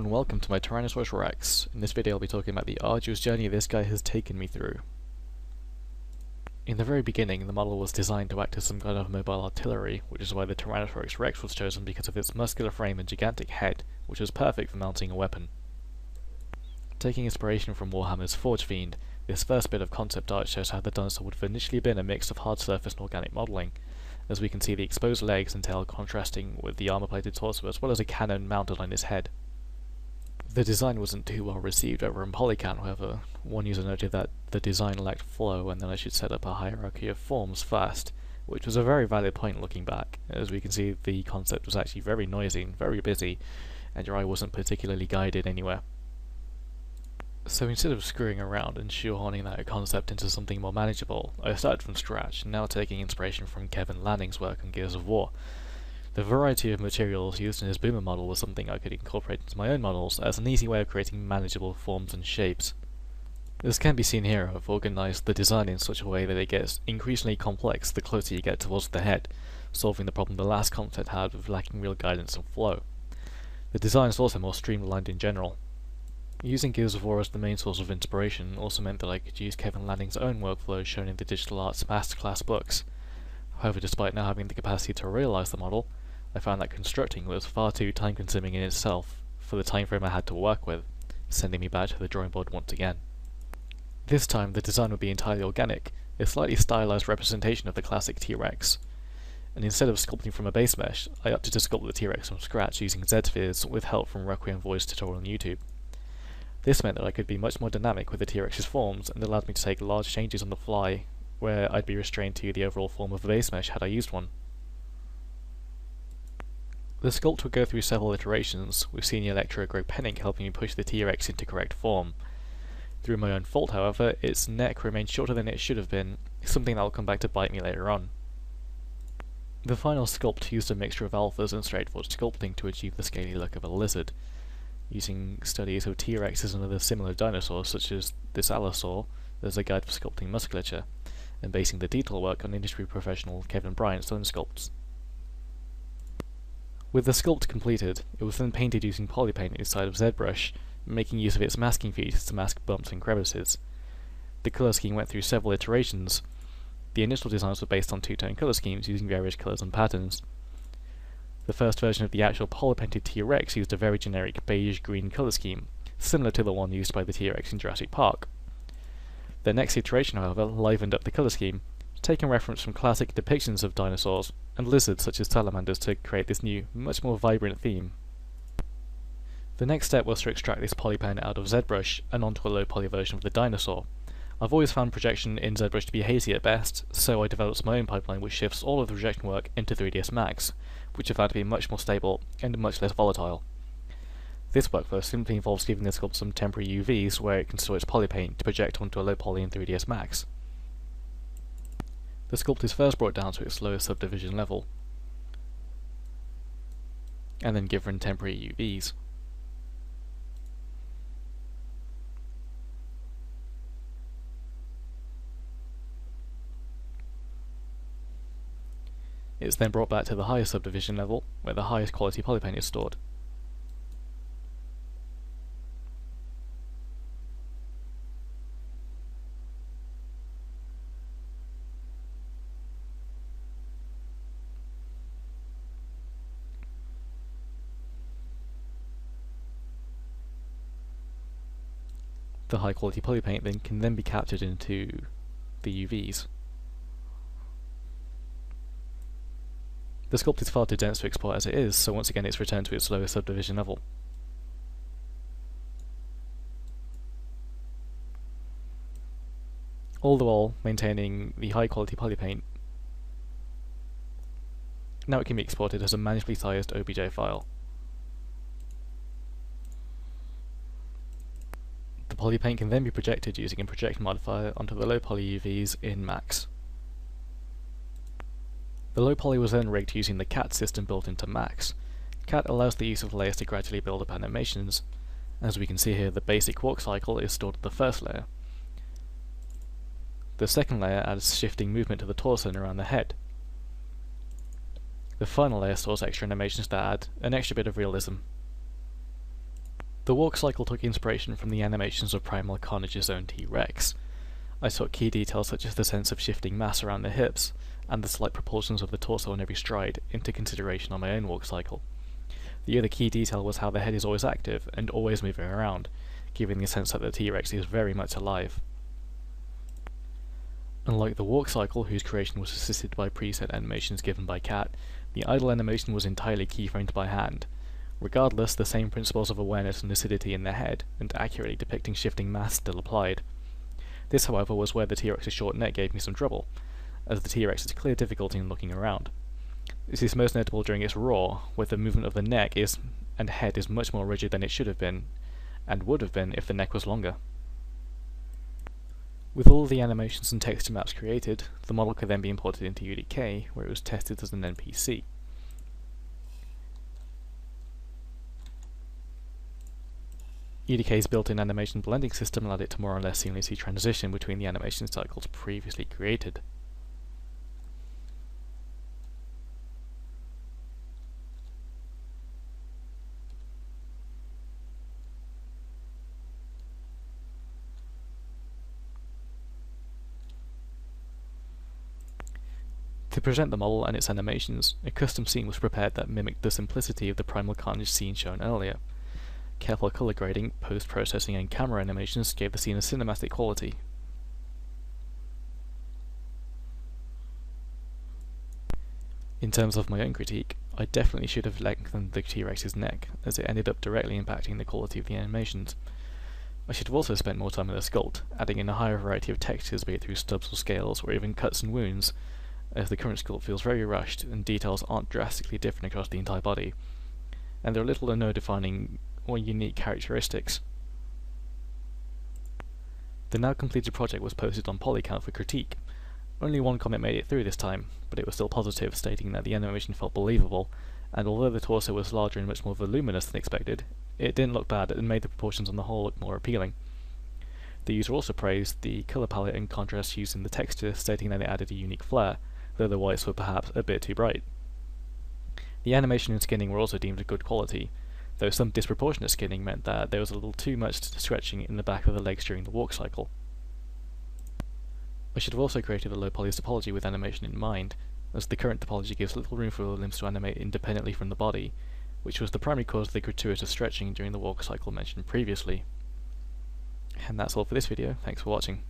and welcome to my Tyrannosaurus-Rex. In this video I'll be talking about the arduous journey this guy has taken me through. In the very beginning, the model was designed to act as some kind of mobile artillery, which is why the Tyrannosaurus-Rex was chosen because of its muscular frame and gigantic head, which was perfect for mounting a weapon. Taking inspiration from Warhammer's Forge Fiend, this first bit of concept art shows how the dinosaur would have initially been a mix of hard surface and organic modelling, as we can see the exposed legs and tail contrasting with the armour-plated torso as well as a cannon mounted on his head. The design wasn't too well received over in Polycan, however. One user noted that the design lacked flow and that I should set up a hierarchy of forms first, which was a very valid point looking back. As we can see, the concept was actually very noisy and very busy, and your eye wasn't particularly guided anywhere. So instead of screwing around and shoehorning that concept into something more manageable, I started from scratch, now taking inspiration from Kevin Lanning's work on Gears of War. The variety of materials used in his boomer model was something I could incorporate into my own models as an easy way of creating manageable forms and shapes. As can be seen here, I've organised the design in such a way that it gets increasingly complex the closer you get towards the head, solving the problem the last concept had with lacking real guidance and flow. The design is also more streamlined in general. Using Gears of War as the main source of inspiration also meant that I could use Kevin Lanning's own workflow shown in the Digital Arts Masterclass books. However, despite now having the capacity to realise the model, I found that constructing was far too time-consuming in itself for the time frame I had to work with, sending me back to the drawing board once again. This time the design would be entirely organic, a slightly stylised representation of the classic T-Rex. And instead of sculpting from a base mesh, I opted to sculpt the T-Rex from scratch using Z-spheres with help from Requiem Voice tutorial on YouTube. This meant that I could be much more dynamic with the T-Rex's forms and allowed me to take large changes on the fly, where I'd be restrained to the overall form of a base mesh had I used one. The sculpt would go through several iterations, with Senior Lecturer Greg Pennick helping me push the T-Rex into correct form. Through my own fault, however, its neck remained shorter than it should have been, something that will come back to bite me later on. The final sculpt used a mixture of alphas and straightforward sculpting to achieve the scaly look of a lizard. Using studies of T-Rexes and other similar dinosaurs such as this Allosaur as a guide for sculpting musculature, and basing the detail work on industry professional Kevin Bryant's own sculpts. With the sculpt completed, it was then painted using polypaint inside of ZBrush, making use of its masking features to mask bumps and crevices. The colour scheme went through several iterations. The initial designs were based on two-tone colour schemes using various colours and patterns. The first version of the actual polypainted T-Rex used a very generic beige-green colour scheme, similar to the one used by the T-Rex in Jurassic Park. The next iteration, however, livened up the colour scheme, taking reference from classic depictions of dinosaurs and lizards such as salamanders to create this new, much more vibrant theme. The next step was to extract this polypaint out of ZBrush and onto a low-poly version of the dinosaur. I've always found projection in ZBrush to be hazy at best, so I developed my own pipeline which shifts all of the projection work into 3ds Max, which I found to be much more stable and much less volatile. This workflow simply involves giving the sculpt some temporary UVs where it can store its polypaint to project onto a low poly in 3ds Max. The sculpt is first brought down to its lowest subdivision level, and then given temporary UVs. It's then brought back to the highest subdivision level, where the highest quality polypaint is stored. The high quality polypaint can then be captured into the UVs. The sculpt is far too dense to export as it is, so once again it's returned to its lowest subdivision level. All the while maintaining the high quality polypaint. Now it can be exported as a manageably sized OBJ file. The polypaint can then be projected using a project modifier onto the low poly UVs in Max. The low poly was then rigged using the CAT system built into Max. CAT allows the use of layers to gradually build up animations. As we can see here, the basic walk cycle is stored in the first layer. The second layer adds shifting movement to the torso and around the head. The final layer stores extra animations that add an extra bit of realism. The walk cycle took inspiration from the animations of Primal Carnage's own T-Rex. I took key details such as the sense of shifting mass around the hips, and the slight proportions of the torso on every stride, into consideration on my own walk cycle. The other key detail was how the head is always active, and always moving around, giving the sense that the T-Rex is very much alive. Unlike the walk cycle, whose creation was assisted by preset animations given by CAT, the idle animation was entirely keyframed by hand. Regardless, the same principles of awareness and lucidity in the head, and accurately depicting shifting mass, still applied. This, however, was where the T-Rex's short neck gave me some trouble, as the T-Rex has clear difficulty in looking around. This is most notable during its roar, where the movement of the neck and head is much more rigid than it should have been, and would have been if the neck was longer. With all of the animations and texture maps created, the model could then be imported into UDK, where it was tested as an NPC. UDK's built-in animation blending system allowed it to more or less seamlessly transition between the animation cycles previously created. To present the model and its animations, a custom scene was prepared that mimicked the simplicity of the Primal Carnage scene shown earlier. Careful color grading, post-processing and camera animations gave the scene a cinematic quality. In terms of my own critique, I definitely should have lengthened the T-Rex's neck, as it ended up directly impacting the quality of the animations. I should have also spent more time in the sculpt, adding in a higher variety of textures, be it through stubs or scales, or even cuts and wounds, as the current sculpt feels very rushed and details aren't drastically different across the entire body, and there are little or no defining or unique characteristics. The now completed project was posted on Polycount for critique. Only one comment made it through this time, but it was still positive, stating that the animation felt believable, and although the torso was larger and much more voluminous than expected, it didn't look bad and made the proportions on the whole look more appealing. The user also praised the colour palette and contrast used in the texture, stating that it added a unique flair, though the whites were perhaps a bit too bright. The animation and skinning were also deemed of good quality, though some disproportionate skinning meant that there was a little too much stretching in the back of the legs during the walk cycle. I should have also created a low poly topology with animation in mind, as the current topology gives little room for the limbs to animate independently from the body, which was the primary cause of the gratuitous stretching during the walk cycle mentioned previously. And that's all for this video, thanks for watching.